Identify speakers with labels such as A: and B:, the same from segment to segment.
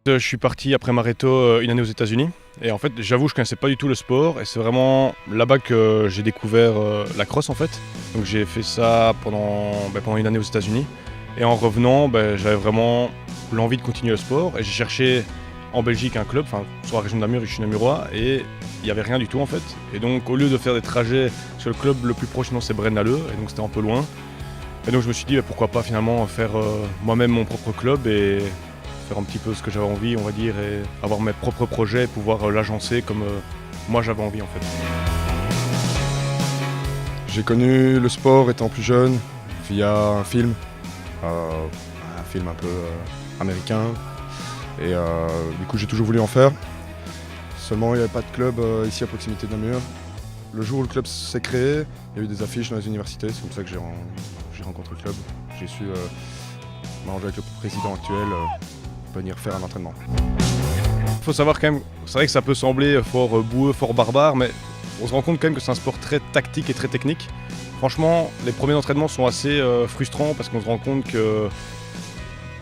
A: Je suis parti après Mareto une année aux États-Unis et en fait j'avoue je connaissais pas du tout le sport et c'est vraiment là-bas que j'ai découvert la crosse en fait. Donc j'ai fait ça pendant une année aux États-Unis et en revenant j'avais vraiment l'envie de continuer le sport et j'ai cherché en Belgique un club, enfin sur la région de Namur, je suis namurois et il n'y avait rien du tout en fait. Et donc au lieu de faire des trajets, parce que le club le plus proche sinon c'est Braine-l'Alleud et donc c'était un peu loin. Et donc je me suis dit pourquoi pas finalement faire moi-même mon propre club et faire un petit peu ce que j'avais envie, on va dire, et avoir mes propres projets et pouvoir l'agencer comme moi j'avais envie en fait.
B: J'ai connu le sport étant plus jeune via un film un peu américain. Et du coup j'ai toujours voulu en faire. Seulement il n'y avait pas de club ici à proximité de Namur. Le jour où le club s'est créé, il y a eu des affiches dans les universités, c'est comme ça que j'ai rencontré le club. J'ai su m'arranger avec le président actuel, venir faire un entraînement.
A: Il faut savoir quand même, c'est vrai que ça peut sembler fort boueux, fort barbare, mais on se rend compte quand même que c'est un sport très tactique et très technique. Franchement, les premiers entraînements sont assez frustrants parce qu'on se rend compte que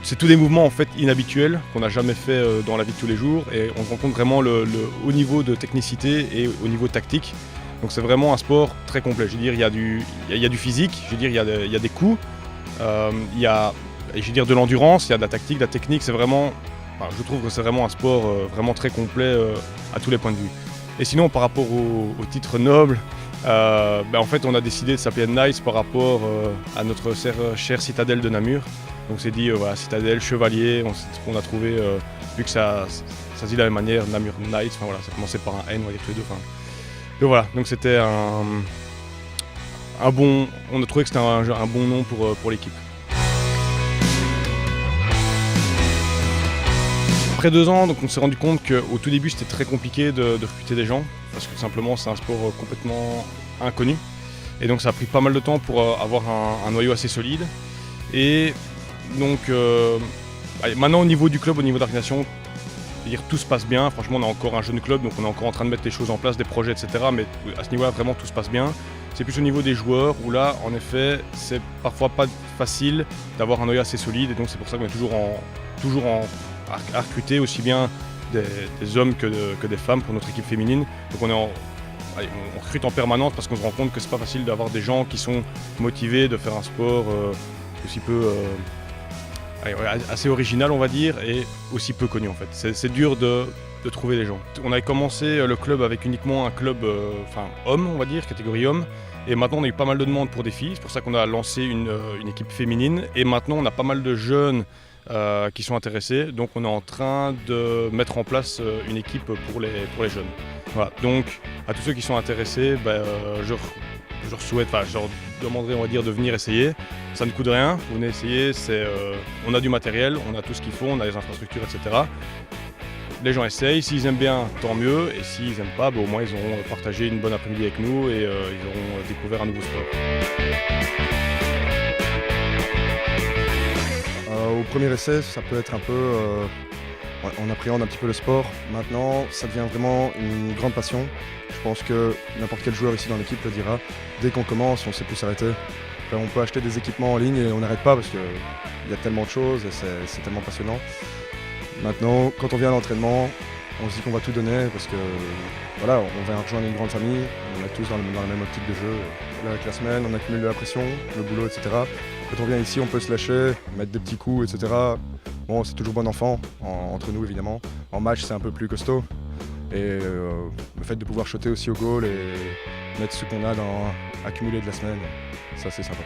A: c'est tous des mouvements en fait inhabituels qu'on n'a jamais fait dans la vie de tous les jours et on se rend compte vraiment le haut niveau de technicité et au niveau tactique. Donc c'est vraiment un sport très complet. Je veux dire, il y a du physique, je veux dire, il y a des coups, il y a de l'endurance, il y a de la tactique, de la technique. C'est vraiment, je trouve que c'est vraiment un sport vraiment très complet à tous les points de vue. Et sinon, par rapport au titre noble, en fait, on a décidé de s'appeler Knights par rapport à notre chère citadelle de Namur. Donc c'est dit, voilà, citadelle, chevalier, on a trouvé, vu que ça se dit de la même manière, Namur Knights, enfin voilà, ça commençait par un N, on va dire tous les deux. Donc voilà, donc c'était on a trouvé que c'était un bon nom pour l'équipe. Après 2 ans, donc on s'est rendu compte qu'au tout début c'était très compliqué de recruter des gens, parce que tout simplement c'est un sport complètement inconnu. Et donc ça a pris pas mal de temps pour avoir un noyau assez solide. Et donc maintenant au niveau du club, au niveau de l'organisation, tout se passe bien. Franchement on est encore un jeune club, donc on est encore en train de mettre les choses en place, des projets, etc. Mais à ce niveau-là vraiment tout se passe bien. C'est plus au niveau des joueurs où là en effet c'est parfois pas facile d'avoir un noyau assez solide et donc c'est pour ça qu'on est toujours à recruter aussi bien des hommes que des femmes pour notre équipe féminine. Donc on recrute en permanence parce qu'on se rend compte que c'est pas facile d'avoir des gens qui sont motivés de faire un sport aussi peu assez original on va dire et aussi peu connu en fait. C'est dur de trouver des gens. On avait commencé le club avec uniquement un club homme on va dire, catégorie homme. Et maintenant on a eu pas mal de demandes pour des filles, c'est pour ça qu'on a lancé une équipe féminine. Et maintenant on a pas mal de jeunes qui sont intéressés, donc on est en train de mettre en place une équipe pour les jeunes. Voilà. Donc à tous ceux qui sont intéressés, je leur demanderai on va dire de venir essayer. Ça ne coûte rien, vous venez essayer, on a du matériel, on a tout ce qu'il faut, on a les infrastructures, etc. Les gens essayent, s'ils aiment bien, tant mieux, et s'ils n'aiment pas, au moins ils auront partagé une bonne après-midi avec nous et ils auront découvert un nouveau sport.
B: Au premier essai, ça peut être un peu... on appréhende un petit peu le sport. Maintenant, ça devient vraiment une grande passion. Je pense que n'importe quel joueur ici dans l'équipe le dira. Dès qu'on commence, on ne sait plus s'arrêter. On peut acheter des équipements en ligne et on n'arrête pas parce qu'il y a tellement de choses et c'est tellement passionnant. Maintenant, quand on vient à l'entraînement, on se dit qu'on va tout donner parce que voilà, on va rejoindre une grande famille, on est tous dans la même optique de jeu. Là, avec la semaine, on accumule de la pression, le boulot, etc. Quand on vient ici, on peut se lâcher, mettre des petits coups, etc. Bon, c'est toujours bon enfant, entre nous évidemment. En match, c'est un peu plus costaud. Et le fait de pouvoir shotter aussi au goal et mettre ce qu'on a accumulé de la semaine, ça c'est sympa.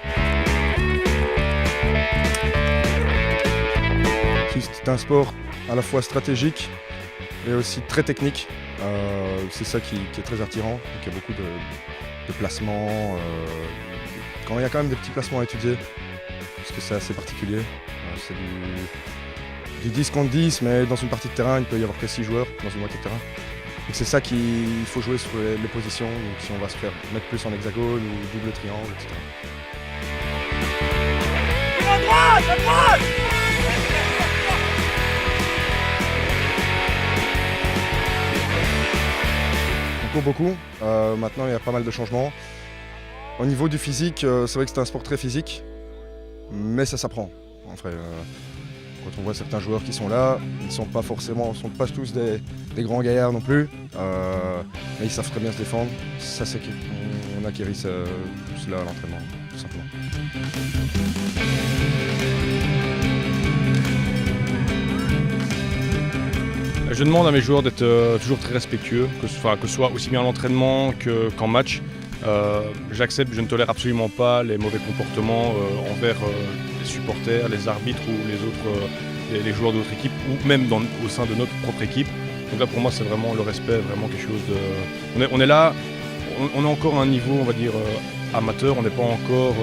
B: C'est un sport à la fois stratégique et aussi très technique. C'est ça qui est très attirant. Donc, il y a beaucoup de placements. Il y a quand même des petits placements à étudier, parce que c'est assez particulier. C'est du 10 contre 10, mais dans une partie de terrain, il peut y avoir que 6 joueurs dans une moitié de terrain. Donc c'est ça qu'il faut jouer sur les positions, donc si on va se faire mettre plus en hexagone ou double triangle, etc.
C: À droite, à droite!
B: On court beaucoup, maintenant il y a pas mal de changements. Au niveau du physique, c'est vrai que c'est un sport très physique, mais ça s'apprend. En vrai, Quand on voit certains joueurs qui sont là, ils ne sont pas tous des grands gaillards non plus, mais ils savent très bien se défendre. Ça, c'est qu'on acquérit cela à l'entraînement, tout simplement.
A: Je demande à mes joueurs d'être toujours très respectueux, que ce soit aussi bien à l'entraînement qu'en match. J'accepte, je ne tolère absolument pas les mauvais comportements envers les supporters, les arbitres ou les joueurs d'autres équipes, ou même au sein de notre propre équipe. Donc là pour moi c'est vraiment le respect, vraiment quelque chose de... On est là, on est encore à un niveau on va dire amateur, on n'est pas encore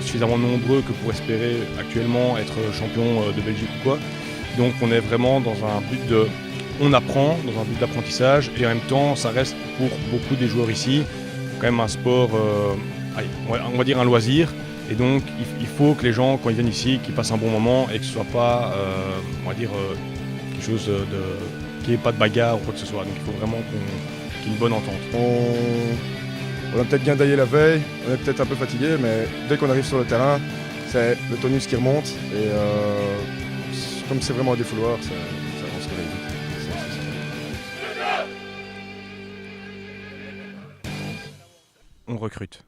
A: suffisamment nombreux que pour espérer actuellement être champion de Belgique ou quoi. Donc on est vraiment dans un but de... On apprend dans un but d'apprentissage et en même temps ça reste pour beaucoup des joueurs ici quand même un sport, on va dire un loisir, et donc il faut que les gens quand ils viennent ici qu'ils passent un bon moment et que ce soit pas on va dire quelque chose qu'il n'y ait pas de bagarre ou quoi que ce soit, donc il faut vraiment qu'il y ait une bonne entente.
B: On a peut-être guindaillé la veille, on est peut-être un peu fatigué, mais dès qu'on arrive sur le terrain, c'est le tonus qui remonte et comme c'est vraiment un défouloir, on se réveille vite.
A: On recrute.